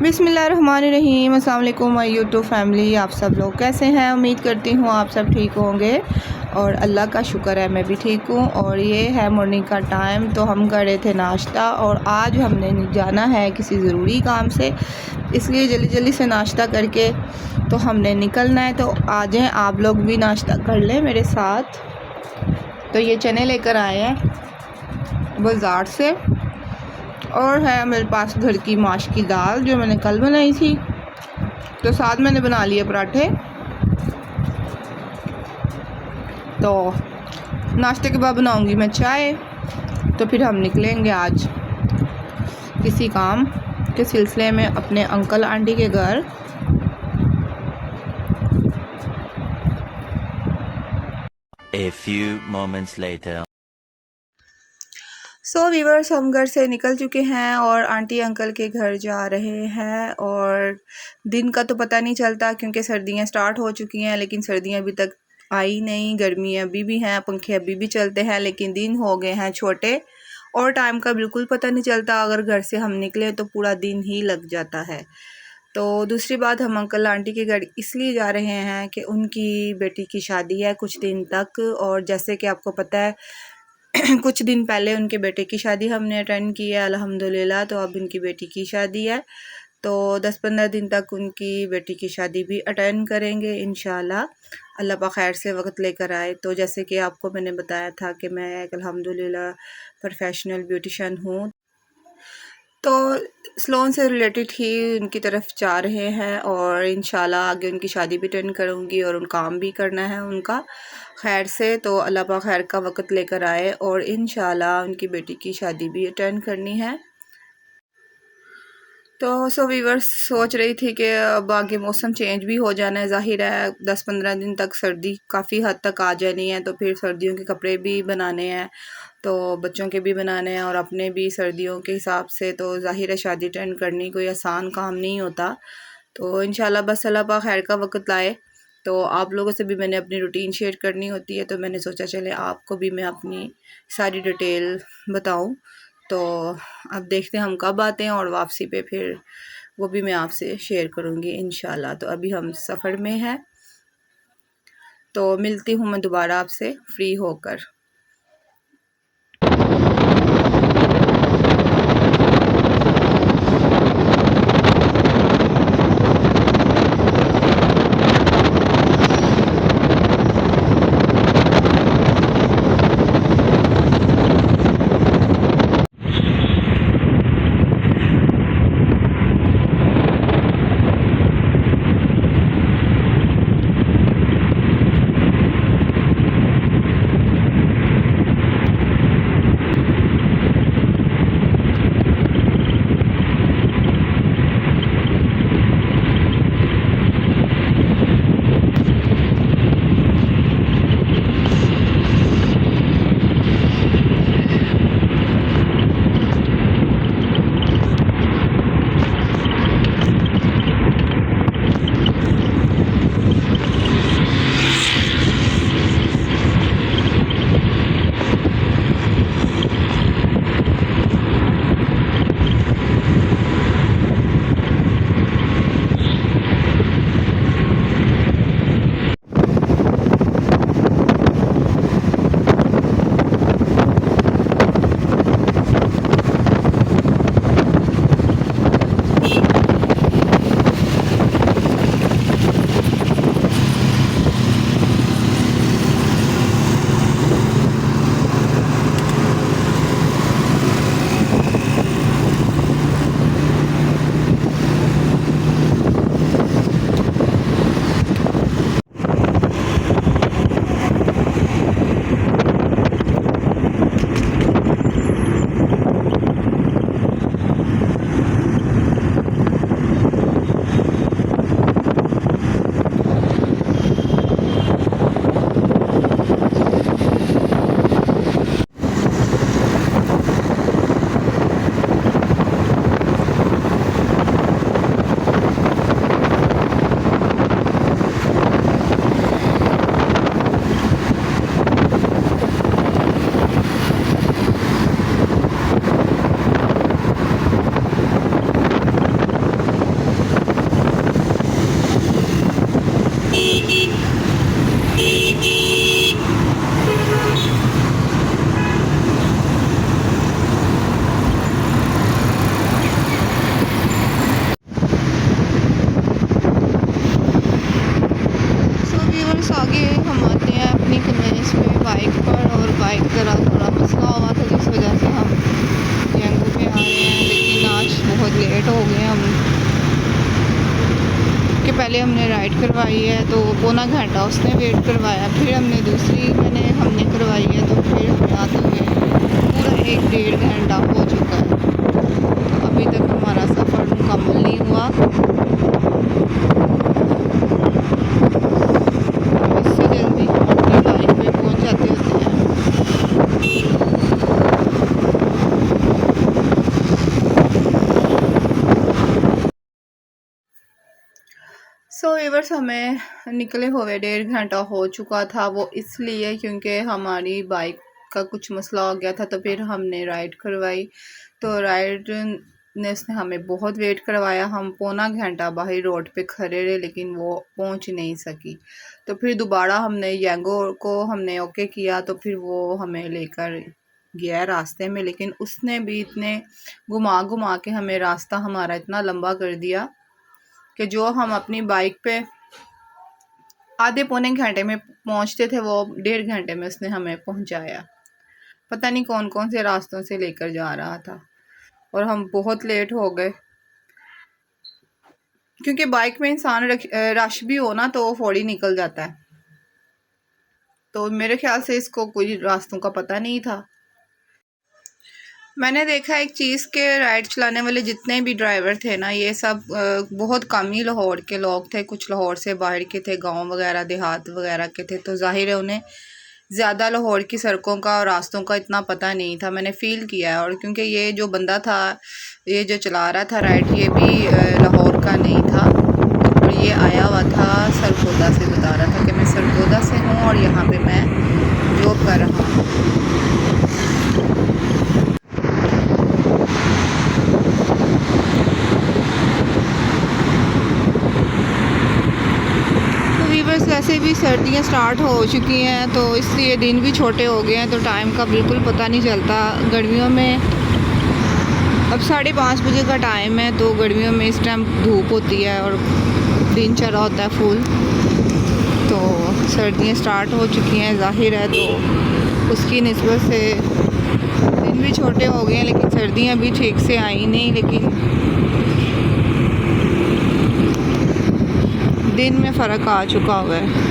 बिस्मिल्लाहिर्रहमानिर्रहीम। अस्सलाम वालेकुम माय यूट्यूब फैमिली। आप सब लोग कैसे हैं? उम्मीद करती हूँ आप सब ठीक होंगे और अल्लाह का शुक्र है मैं भी ठीक हूँ। और ये है मॉर्निंग का टाइम, तो हम कर रहे थे नाश्ता और आज हमने जाना है किसी ज़रूरी काम से, इसलिए जल्दी जल्दी से नाश्ता करके तो हमने निकलना है। तो आ जाएँ आप लोग भी नाश्ता कर लें मेरे साथ। तो ये चने लेकर आए हैं बाज़ार से और है मेरे पास घर की माश की दाल जो मैंने कल बनाई थी, तो साथ मैंने बना लिए पराठे। तो नाश्ते के बाद बनाऊंगी मैं चाय। तो फिर हम निकलेंगे आज किसी काम के सिलसिले में अपने अंकल आंटी के घर। A few moments later. Viewers, हम घर से निकल चुके हैं और आंटी अंकल के घर जा रहे हैं। और दिन का तो पता नहीं चलता क्योंकि सर्दियां स्टार्ट हो चुकी हैं, लेकिन सर्दियां अभी तक आई नहीं। गर्मी अभी भी हैं, पंखे अभी भी चलते हैं, लेकिन दिन हो गए हैं छोटे और टाइम का बिल्कुल पता नहीं चलता। अगर घर से हम निकले तो पूरा दिन ही लग जाता है। तो दूसरी बात, हम अंकल आंटी के घर इसलिए जा रहे हैं कि उनकी बेटी की शादी है कुछ दिन तक। और जैसे कि आपको पता है कुछ दिन पहले उनके बेटे की शादी हमने अटेंड की है अल्हम्दुलिल्लाह। तो अब उनकी बेटी की शादी है, तो 10-15 दिन तक उनकी बेटी की शादी भी अटेंड करेंगे इंशाल्लाह। अल्लाह पाक खैर से वक्त लेकर आए। तो जैसे कि आपको मैंने बताया था कि मैं एक अल्हम्दुलिल्लाह प्रोफेशनल ब्यूटिशियन हूँ, तो सलोन से रिलेटेड ही उनकी तरफ जा रहे हैं और इंशाल्लाह आगे उनकी शादी भी अटेंड करूँगी और उन काम भी करना है उनका खैर से। तो अल्लाह पाक खैर का वक्त लेकर आए और इंशाल्लाह उनकी बेटी की शादी भी अटेंड करनी है। तो वीवर्स, सोच रही थी कि अब आगे मौसम चेंज भी हो जाना है, ज़ाहिर है 10-15 दिन तक सर्दी काफ़ी हद तक आ जानी है। तो फिर सर्दियों के कपड़े भी बनाने हैं, तो बच्चों के भी बनाने हैं और अपने भी सर्दियों के हिसाब से। तो ज़ाहिर है शादी अटेंड करनी कोई आसान काम नहीं होता। तो इंशाल्लाह बस अल्लाह पाक खैर का वक्त लाए। तो आप लोगों से भी मैंने अपनी रूटीन शेयर करनी होती है, तो मैंने सोचा चले आपको भी मैं अपनी सारी डिटेल बताऊं। तो अब देखते हैं हम कब आते हैं और वापसी पे फिर वो भी मैं आपसे शेयर करूँगी इंशाल्लाह। तो अभी हम सफ़र में हैं, तो मिलती हूँ मैं दोबारा आपसे फ्री होकर। करवाई है तो पौना घंटा उसने वेट करवाया, फिर हमने करवाई है तो फिर हमें आते हुए पूरा 1-1.5 घंटा हो चुका है। तो अभी तक हमारा सफ़र मुकम्मल नहीं हुआ। इससे जल्दी हम अपनी बाइक पे पहुंच जाते होते हैं। सो व्यूअर्स, हमें निकले हुए 1.5 घंटा हो चुका था। वो इसलिए क्योंकि हमारी बाइक का कुछ मसला हो गया था, तो फिर हमने राइड करवाई। तो राइड ने उसने हमें बहुत वेट करवाया। हम पौना घंटा बाहर रोड पे खड़े रहे, लेकिन वो पहुंच नहीं सकी। तो फिर दोबारा हमने यांगो को हमने ओके किया, तो फिर वो हमें लेकर गया रास्ते में, लेकिन उसने भी इतने घुमा घुमा के हमें रास्ता हमारा इतना लंबा कर दिया कि जो हम अपनी बाइक पे आधे पौने घंटे में पहुंचते थे, वो 1.5 घंटे में उसने हमें पहुंचाया। पता नहीं कौन कौन से रास्तों से लेकर जा रहा था, और हम बहुत लेट हो गए। क्योंकि बाइक में इंसान रश भी हो ना, तो वो फौरी निकल जाता है। तो मेरे ख्याल से इसको कोई रास्तों का पता नहीं था। मैंने देखा एक चीज़ के राइड चलाने वाले जितने भी ड्राइवर थे ना, ये सब बहुत कम ही लाहौर के लोग थे। कुछ लाहौर से बाहर के थे, गांव वगैरह देहात वगैरह के थे। तो जाहिर है उन्हें ज़्यादा लाहौर की सड़कों का और रास्तों का इतना पता नहीं था। मैंने फ़ील किया है। और क्योंकि ये जो बंदा था, ये जो चला रहा था राइड, ये भी लाहौर का नहीं था, और ये आया हुआ था सरगोदा से। बता रहा था कि मैं सरगोदा से हूँ और यहाँ पर मैं जॉब कर रहा हूँ। वैसे भी सर्दियाँ स्टार्ट हो चुकी हैं, तो इसलिए दिन भी छोटे हो गए हैं, तो टाइम का बिल्कुल पता नहीं चलता। गर्मियों में अब 5:30 बजे का टाइम है, तो गर्मियों में इस टाइम धूप होती है और दिन चढ़ा होता है फुल। तो सर्दियाँ स्टार्ट हो चुकी हैं, जाहिर है, तो उसकी निस्बत से दिन भी छोटे हो गए हैं, लेकिन सर्दियाँ भी ठीक से आई नहीं। लेकिन दिन में फ़र्क आ चुका हुआ है।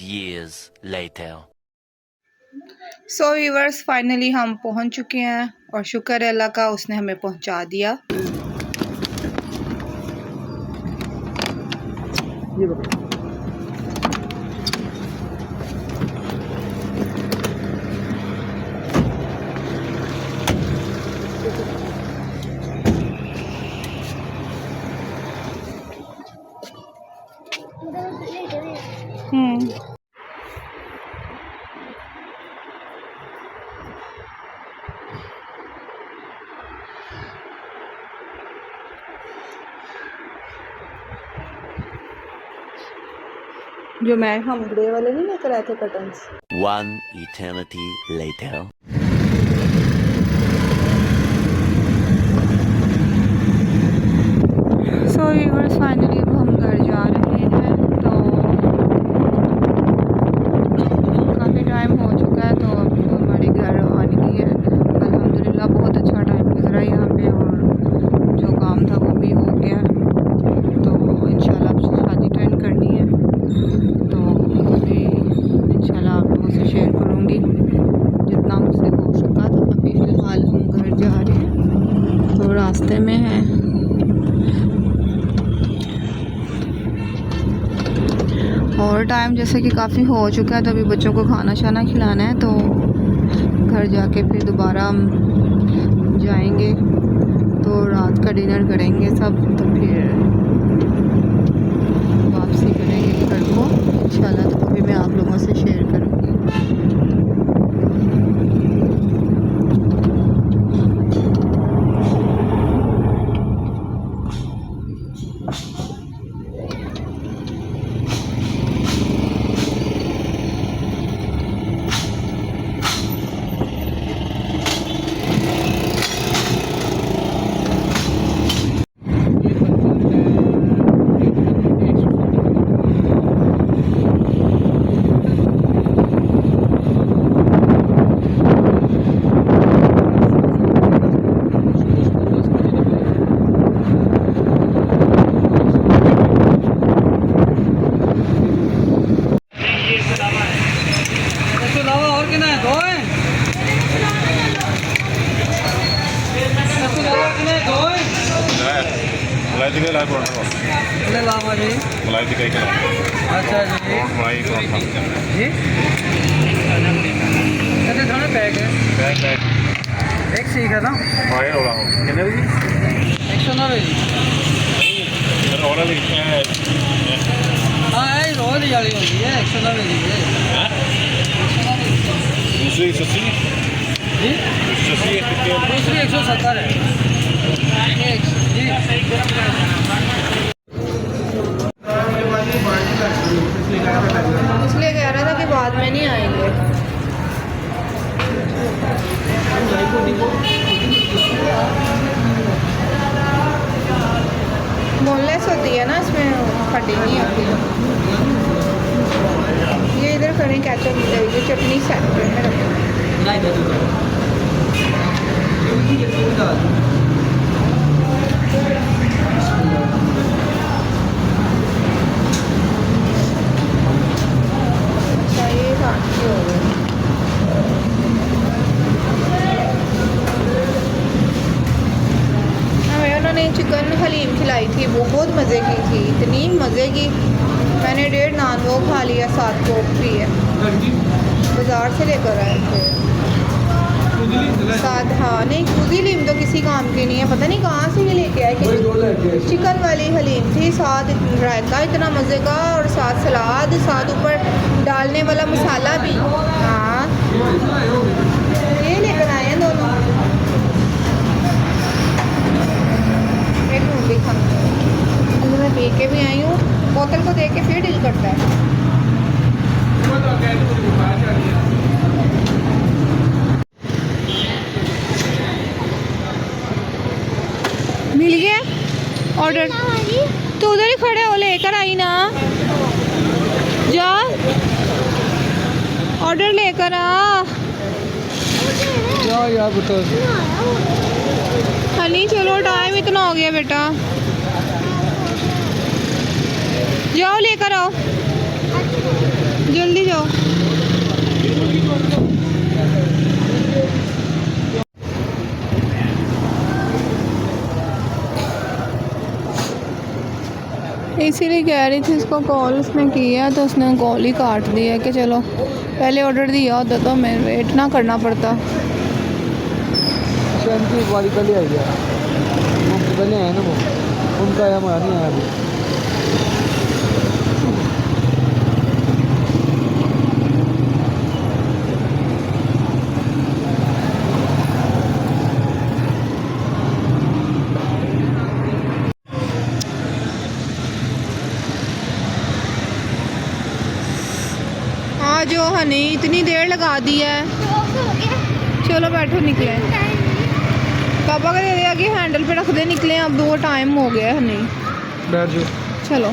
years later. So viewers, finally हम पहुंच चुके हैं, और शुक्र है अल्लाह का, उसने हमें पहुंचा दिया। जो हम ग्रे वाले नहीं लेकर आए थे curtains. 1 eternity later. So viewers, finally अब हम घर जा रहे हैं। तो काफ़ी टाइम हो चुका है, तो अब हमारे घर आने की है। अल्हम्दुलिल्लाह बहुत अच्छा टाइम गुजरा यहाँ पे, और जो काम था वो भी हो गया। तो इंशाल्लाह अब शादी अटेंड करनी है, तो अभी इंशाल्लाह आप लोगों से शेयर करूँगी जितना मुझसे हो सका। तो अभी फ़िलहाल हम घर जा रहे हैं, तो रास्ते में हैं। और टाइम जैसे कि काफ़ी हो चुका है, तो अभी बच्चों को खाना शाना खिलाना है। तो घर जाके फिर दोबारा हम जाएंगे तो रात का डिनर करेंगे सब, तो फिर वापसी करेंगे घर को इंशाल्लाह। तो अभी मैं आप लोगों से शेयर करूँगी। मलाई टिक्का लाइव पराठा जी मलाई टिक्का ही करा। अच्छा जी मलाई पराठा जी कितने थाने पैक है? बैग एक सीख है ना मलाई रोला हो कितने बजे 190 जी। सर ऑर्डर लिखते हैं हाँ ये रोल ही वाली होती है 190 लीजिए। दूसरी 180 जी 180 टिक्के दूसरी 170 है जी। इसलिए कह रहा था कि बाद में नहीं आएंगे। बोनलेस होती है ना, इसमें फटी नहीं होती। ये इधर करें केचप, ये चटनी सेपरेट में रखें। अच्छा ये काटती हो गई। हमें उन्होंने चिकन हलीम खिलाई थी, बहुत मज़े की थी, इतनी मज़े की। मैंने 1.5 नान वो खा लिया, 7 कोक भी है, बाज़ार से लेकर आए थे। साथ हाँ नहीं, खुद ही लीम तो किसी काम की नहीं है, पता नहीं कहाँ से ये लेके आए कि चिकन वाली हलीम थी, साथ रायता इतना मज़े का, और साथ सलाद, साथ ऊपर डालने वाला मसाला भी। हाँ ये लेकर आए हैं दोनों। एक मिनट भी खा, मैं पी के भी आई हूँ, बोतल को देख के फिर दिल करता है। मिल गया ऑर्डर, तो उधर ही खड़े हो, लेकर आई ना, जा ऑर्डर लेकर आ। क्या यार बता हनी चलो टाइम इतना हो गया बेटा, जाओ लेकर आओ, जल्दी जाओ। इसीलिए कह रही थी इसको कॉल उसने किया तो उसने कॉल ही काट दिया कि चलो पहले ऑर्डर दिया होता तो मैं वेट ना करना पड़ता। की बारी पहले आ गया, वो पहले आया ना, वो उनका आया, हमारा नहीं आया अभी। जो हनी इतनी देर लगा दी है, चलो बैठो निकले, पापा का दे दिया कि हैंडल पे रख दे, निकले अब, वो टाइम हो गया है हनी, बैठ जाओ चलो।